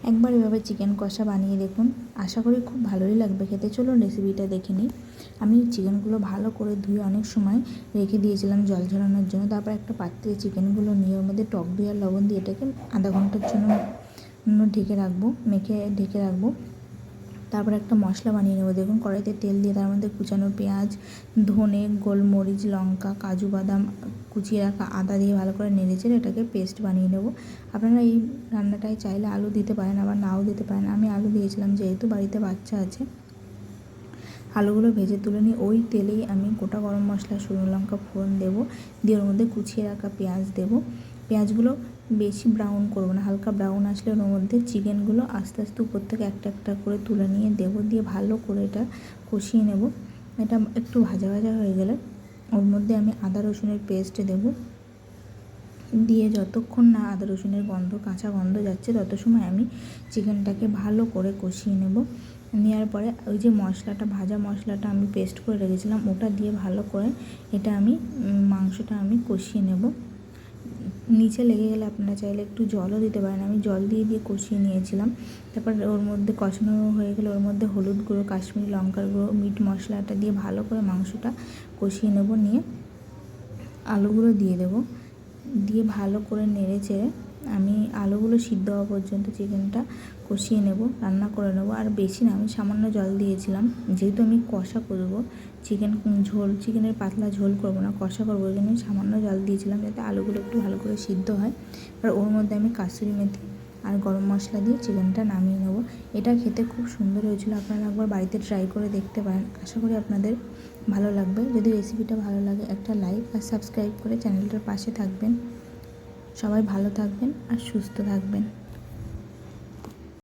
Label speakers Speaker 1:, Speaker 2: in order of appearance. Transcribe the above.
Speaker 1: একবার এভাবে চিকেন কষা বানিয়ে দেখুন, আশা করি খুব ভালোই লাগবে খেতে। চলুন রেসিপিটা দেখে নিই। আমি চিকেনগুলো ভালো করে ধুয়ে অনেক সময় রেখে দিয়েছিলাম জল ঝরানোর জন্য। তারপর একটা পাত্রে চিকেনগুলো নিয়ে ওর মধ্যে টক দই আর লবণ দিয়ে এটাকে আধা ঘন্টার জন্য ঢেকে রাখবো, ঢেকে রাখবো। তারপর একটা মশলা বানিয়ে নেবো। দেখুন কড়াইতে তেল দিয়ে তার মধ্যে কুচানো পেঁয়াজ, ধনে, গোলমরিচ, লঙ্কা, কাজু বাদাম, কুচিয়ে রাখা আদা দিয়ে ভালো করে নেড়েচেড়ে এটাকে পেস্ট বানিয়ে নেবো। আপনারা এই রান্নাটায় চাইলে আলু দিতে পারেন, আবার নাও দিতে পারেন। আমি আলু দিয়েছিলাম যেহেতু বাড়িতে বাচ্চা আছে। আলুগুলো ভেজে তুলে নিয়ে ওই তেলেই আমি গোটা গরম মশলা, শুকনো লঙ্কা ফোড়ন দেবো, দিয়ে ওর মধ্যে কুচিয়ে রাখা পেঁয়াজ দেবো। পেঁয়াজগুলো বেশি ব্রাউন করবো না, হালকা ব্রাউন আসলে ওর মধ্যে চিকেনগুলো আস্তে আস্তে উপর থেকে একটা একটা করে তুলে নিয়ে দেবো, দিয়ে ভালো করে এটা কষিয়ে নেব। এটা একটু ভাজা ভাজা হয়ে গেলে ওর মধ্যে আমি আদা রসুনের পেস্ট দেবো, দিয়ে যতক্ষণ না আদা রসুনের কাঁচা গন্ধ যাচ্ছে তত সময় আমি চিকেনটাকে ভালো করে কষিয়ে নেব। নেওয়ার পরে ওই যে মশলাটা, ভাজা মশলাটা আমি পেস্ট করে রেখেছিলাম, ওটা দিয়ে ভালো করে এটা আমি মাংসটা আমি কষিয়ে নেব। নিচে লেগে গেলে আপনারা চাইলে একটু জলও দিতে পারেন। আমি জল দিয়ে কষিয়ে নিয়েছিলাম। তারপর ওর মধ্যে কষানো হয়ে গেলে ওর মধ্যে হলুদ গুঁড়ো, কাশ্মীরি লঙ্কার গুঁড়ো, মিট মশলাটা দিয়ে ভালো করে মাংসটা কষিয়ে নেব। নিয়ে আলুগুলো দিয়ে দেবো, দিয়ে ভালো করে নেড়ে চেড়ে আমি আলুগুলো সিদ্ধ হওয়া পর্যন্ত চিকেনটা কষিয়ে নেব, রান্না করে নেব। আর বেশি না, আমি সামান্য জল দিয়েছিলাম, যেহেতু আমি কষা করব চিকেনের পাতলা ঝোল করব না, কষা করবো, ওই জন্য সামান্য জল দিয়েছিলাম যাতে আলুগুলো একটু ভালো করে সিদ্ধ হয়। আর ওর মধ্যে আমি কাসুরি মেথি আর গরম মশলা দিয়ে চিকেনটা নামিয়ে নেব। এটা খেতে খুব সুন্দর হয়েছিল। আপনারা একবার বাড়িতে ট্রাই করে দেখতে পারেন, আশা করি আপনাদের ভালো লাগবে। যদি রেসিপিটা ভালো লাগে একটা লাইক আর সাবস্ক্রাইব করে চ্যানেলটার পাশে থাকবেন। সবাই ভালো থাকবেন আর সুস্থ থাকবেন।